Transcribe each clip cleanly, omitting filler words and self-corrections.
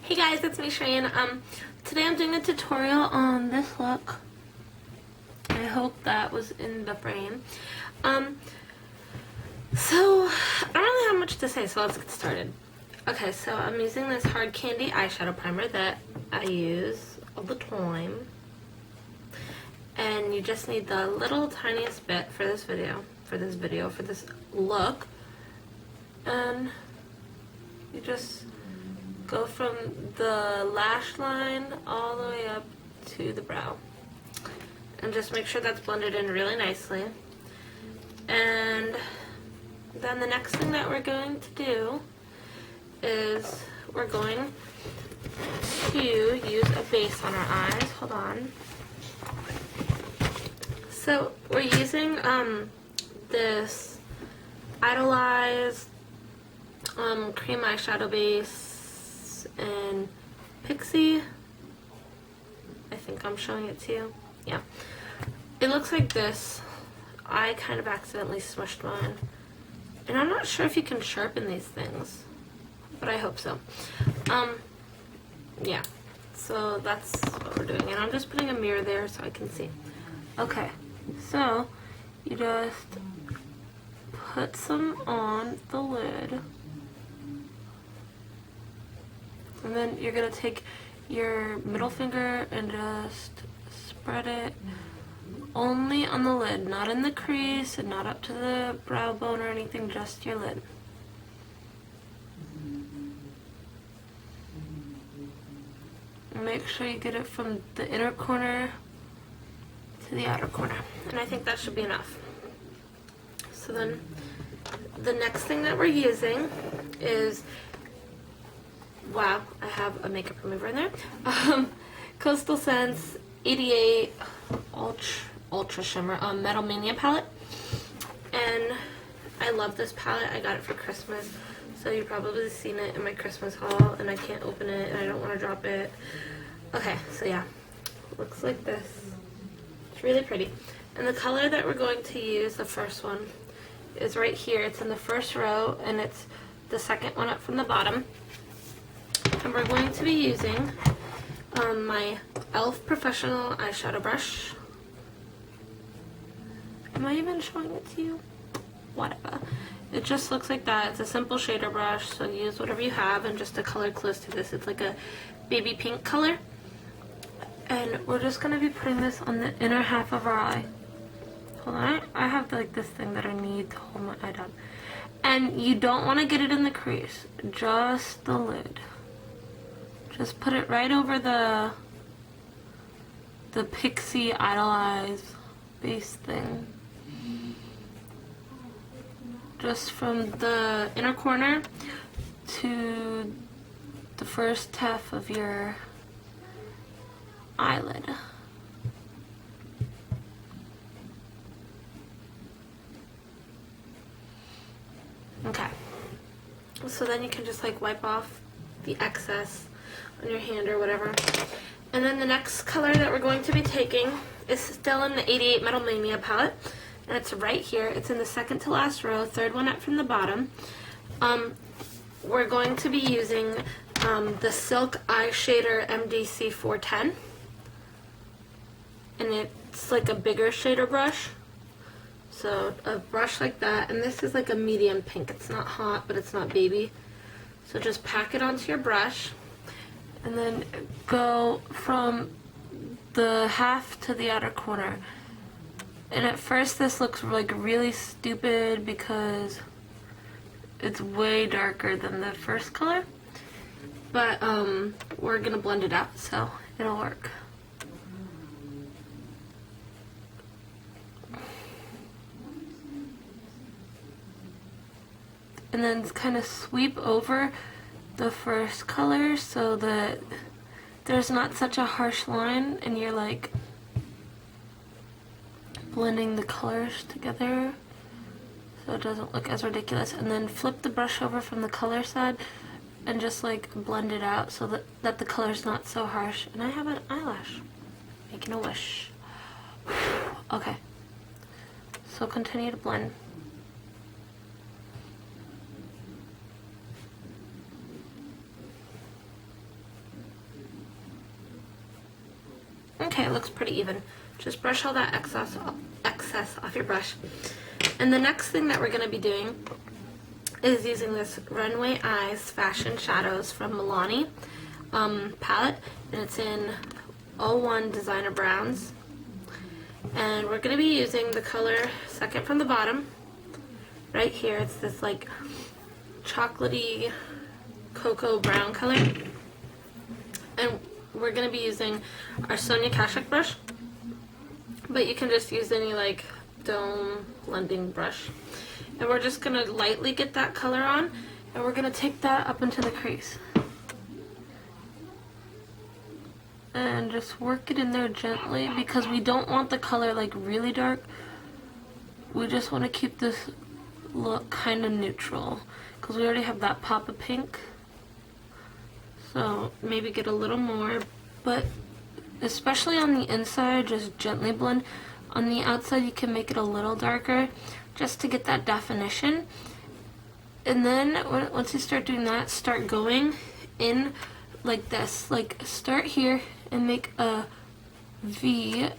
Hey guys, it's me Shreyan. Today I'm doing a tutorial on this look. I hope that was in the frame. So I don't really have much to say, so let's get started. Okay, so I'm using this hard candy eyeshadow primer that I use all the time. And you just need the little tiniest bit for this look. And you just go from the lash line all the way up to the brow. And just make sure that's blended in really nicely. And then the next thing that we're going to do is we're going to use a base on our eyes. Hold on. So we're using this Idolized cream eyeshadow base in Pixie. I think I'm showing it to you. Yeah. It looks like this. I kind of accidentally smushed mine. And I'm not sure if you can sharpen these things, but I hope so. Yeah. So that's what we're doing. And I'm just putting a mirror there so I can see. Okay. So you just put some on the lid. And then you're going to take your middle finger and just spread it only on the lid, not in the crease and not up to the brow bone or anything, just your lid. And make sure you get it from the inner corner to the outer corner. And I think that should be enough. So then the next thing that we're using is, wow, I have a makeup remover in there. Coastal Scents 88 Ultra Shimmer Metal Mania palette. And I love this palette. I got it for Christmas. So you've probably seen it in my Christmas haul, and I can't open it and I don't want to drop it. Okay, so yeah, looks like this. It's really pretty. And the color that we're going to use, the first one, is right here. It's in the first row, and it's the second one up from the bottom. And we're going to be using my e.l.f. Professional eyeshadow brush. Am I even showing it to you? Whatever. It just looks like that. It's a simple shader brush, so use whatever you have, and just a color close to this. It's like a baby pink color. And we're just going to be putting this on the inner half of our eye. Hold on. I have like this thing that I need to hold my eye down. And you don't want to get it in the crease. Just the lid. Just put it right over the Pixie Idolized base thing. Just from the inner corner to the first half of your eyelid. Okay. So then you can just like wipe off the excess on your hand or whatever. And then the next color that we're going to be taking is still in the 88 Metal Mania palette. And it's right here. It's in the second to last row, third one up from the bottom. We're going to be using the Silk Eye Shader MDC 410. And it's like a bigger shader brush. So a brush like that. And this is like a medium pink. It's not hot, but it's not baby. So just pack it onto your brush. And then go from the half to the outer corner. And at first this looks like really stupid because it's way darker than the first color. But we're gonna blend it out, so it'll work. And then kind of sweep over the first color so that there's not such a harsh line and you're like blending the colors together so it doesn't look as ridiculous. And then flip the brush over from the color side and just like blend it out so that the color's not so harsh. And I have an eyelash. Making a wish. Okay. So continue to blend. okay, it looks pretty even. Just brush all that excess off your brush. And the next thing that we're going to be doing is using this Runway Eyes Fashion Shadows from Milani palette, and it's in 01 Designer Browns. And we're going to be using the color second from the bottom, right here. It's this like chocolatey cocoa brown color. And we're going to be using our Sonia Kashuk brush, but you can just use any like dome blending brush. And we're just going to lightly get that color on, and we're going to take that up into the crease. And just work it in there gently, because we don't want the color like really dark. We just want to keep this look kind of neutral, because we already have that pop of pink. So maybe get a little more, but especially on the inside, just gently blend. On the outside, you can make it a little darker just to get that definition. And then once you start doing that, start going in like this. Like start here and make a V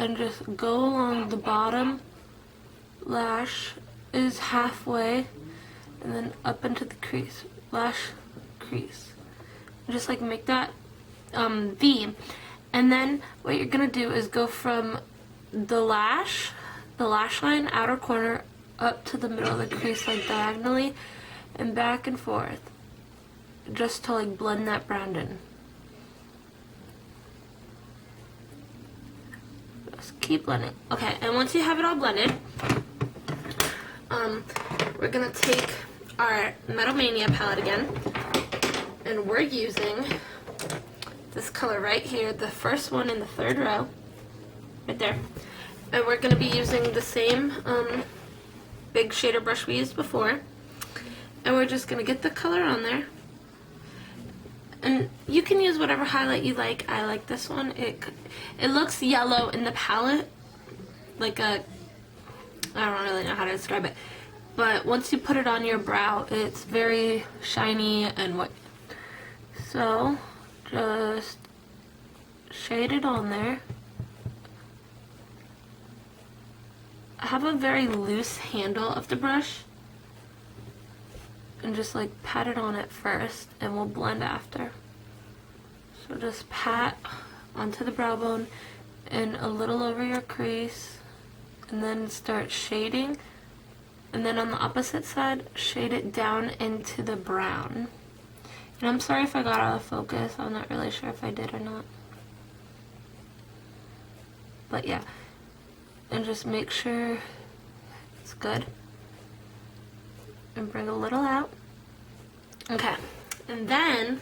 and just go along the bottom lash is halfway, and then up into the crease, lash, crease. Just like make that V. And then what you're gonna do is go from the lash line, outer corner, up to the middle of the crease, like diagonally, and back and forth, just to like blend that brown in. Just keep blending. Okay, and once you have it all blended, we're gonna take our Metal Mania palette again, and we're using this color right here, the first one in the third row, right there. And we're gonna be using the same big shader brush we used before, and we're just gonna get the color on there. And you can use whatever highlight you like. I like this one. It looks yellow in the palette, like a, I don't really know how to describe it, but once you put it on your brow, it's very shiny and white. So just shade it on there. Have a very loose handle of the brush, and just like pat it on it first, and we'll blend after. So just pat onto the brow bone and a little over your crease, and then start shading, and then on the opposite side, shade it down into the brown. And I'm sorry if I got out of focus. I'm not really sure if I did or not. But yeah. And just make sure it's good. And bring a little out. Okay. And then,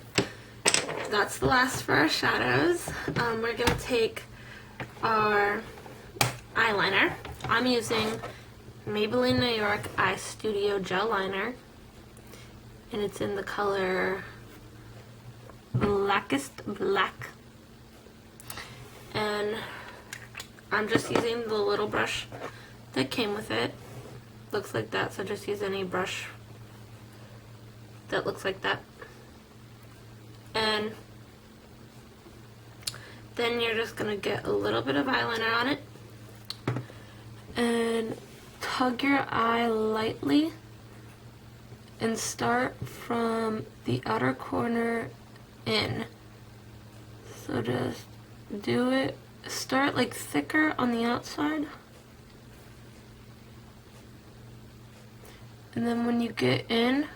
that's the last for our shadows. We're going to take our eyeliner. I'm using Maybelline New York Eye Studio Gel Liner. And it's in the color Blackest Black. And I'm just using the little brush that came with it. Looks like that, so just use any brush that looks like that. And then you're just gonna get a little bit of eyeliner on it and tug your eye lightly and start from the outer corner in. So just do it. Start like thicker on the outside, and then when you get in,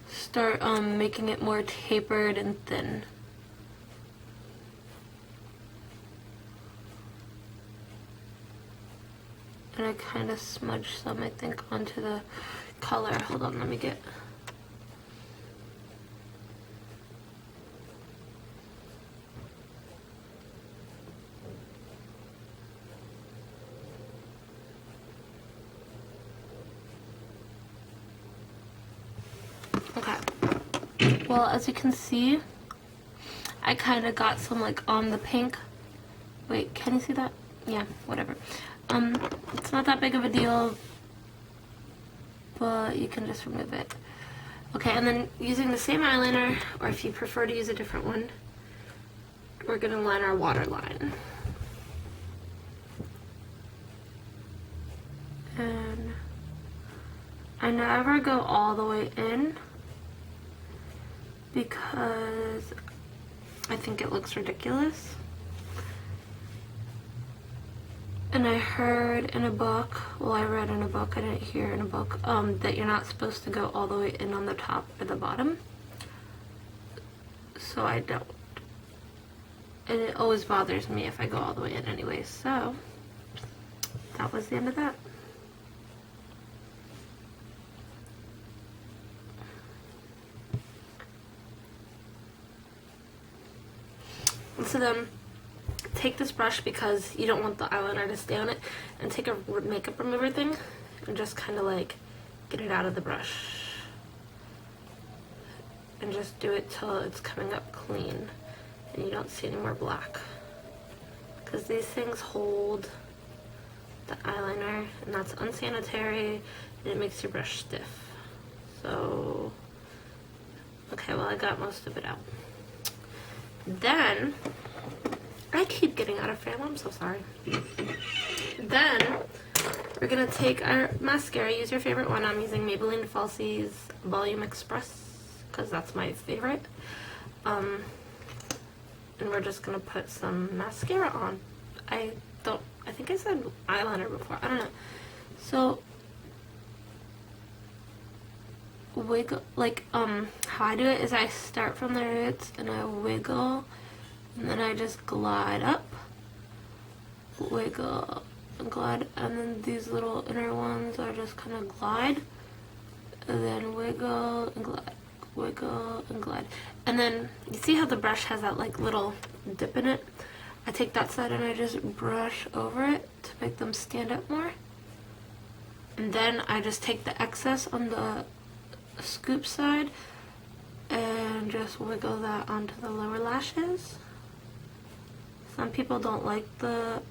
start making it more tapered and thin. And I kind of smudged some, I think, onto the color. Hold on, let me get. Okay. Well, as you can see, I kind of got some like on the pink. Wait, can you see that? Yeah, whatever. It's not that big of a deal, but you can just remove it. Okay, and then using the same eyeliner, or if you prefer to use a different one, we're gonna line our waterline. And I never go all the way in because I think it looks ridiculous. And I heard in a book, well, I read in a book, I didn't hear in a book, that you're not supposed to go all the way in on the top or the bottom. So I don't. And it always bothers me if I go all the way in anyway. So that was the end of that. So then take this brush, because you don't want the eyeliner to stay on it, and take a makeup remover thing and just kind of like get it out of the brush. And just do it till it's coming up clean and you don't see any more black. Because these things hold the eyeliner and that's unsanitary and it makes your brush stiff. So, okay, well I got most of it out. Then, I keep getting out of frame, I'm so sorry. Then, we're gonna take our mascara, use your favorite one. I'm using Maybelline Falsies Volume Express, because that's my favorite. And we're just gonna put some mascara on. I think I said eyeliner before, I don't know. So, wiggle, like, how I do it is I start from the roots and I wiggle, and then I just glide up, wiggle, and glide, and then these little inner ones are just kind of glide, and then wiggle and glide, wiggle and glide. And then you see how the brush has that like little dip in it? I take that side and I just brush over it to make them stand up more. And then I just take the excess on the scoop side and just wiggle that onto the lower lashes. Some people don't like the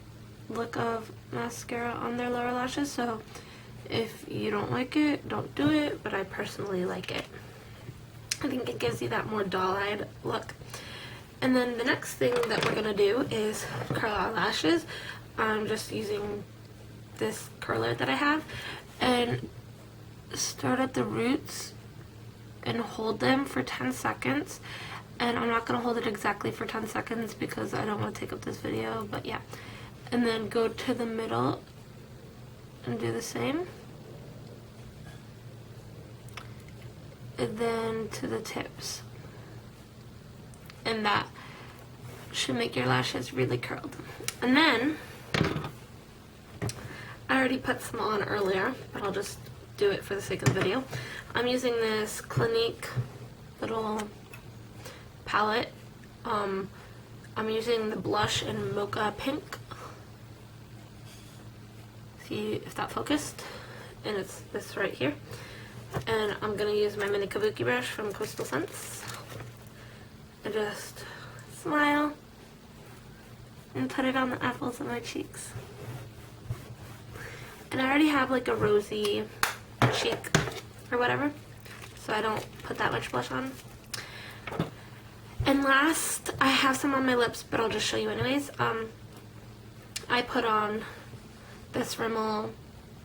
look of mascara on their lower lashes, so if you don't like it, don't do it, but I personally like it. I think it gives you that more doll-eyed look. And then the next thing that we're gonna do is curl our lashes. I'm just using this curler that I have, and start at the roots and hold them for 10 seconds. And I'm not gonna hold it exactly for 10 seconds because I don't want to take up this video, but yeah. And then go to the middle and do the same. And then to the tips. And that should make your lashes really curled. And then, I already put some on earlier, but I'll just do it for the sake of the video. I'm using this Clinique little palette. I'm using the blush in Mocha Pink. See if that focused? And it's this right here. And I'm gonna use my mini kabuki brush from Coastal Scents. And just smile and put it on the apples of my cheeks. And I already have like a rosy cheek or whatever, so I don't put that much blush on. And last, I have some on my lips, but I'll just show you anyways. I put on this Rimmel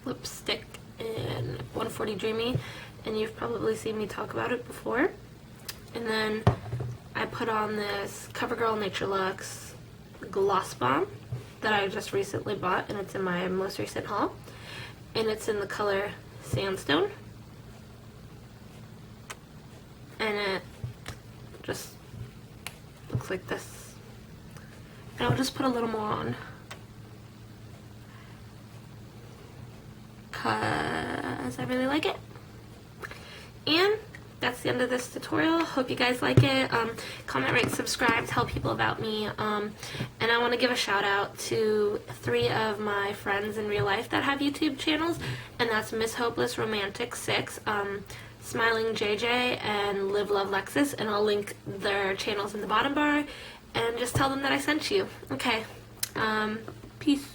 lipstick in 140 Dreamy, and you've probably seen me talk about it before. And then I put on this CoverGirl Nature Luxe Gloss Bomb that I just recently bought, and it's in my most recent haul. And it's in the color Sandstone. And it just looks like this. And I'll just put a little more on, because I really like it. And that's the end of this tutorial. Hope you guys like it. Comment, rate, subscribe, tell people about me. And I want to give a shout out to 3 of my friends in real life that have YouTube channels, and that's Miss Hopeless Romantic 6, Smiling JJ, and Live Love Lexus, and I'll link their channels in the bottom bar, and just tell them that I sent you. Okay, peace.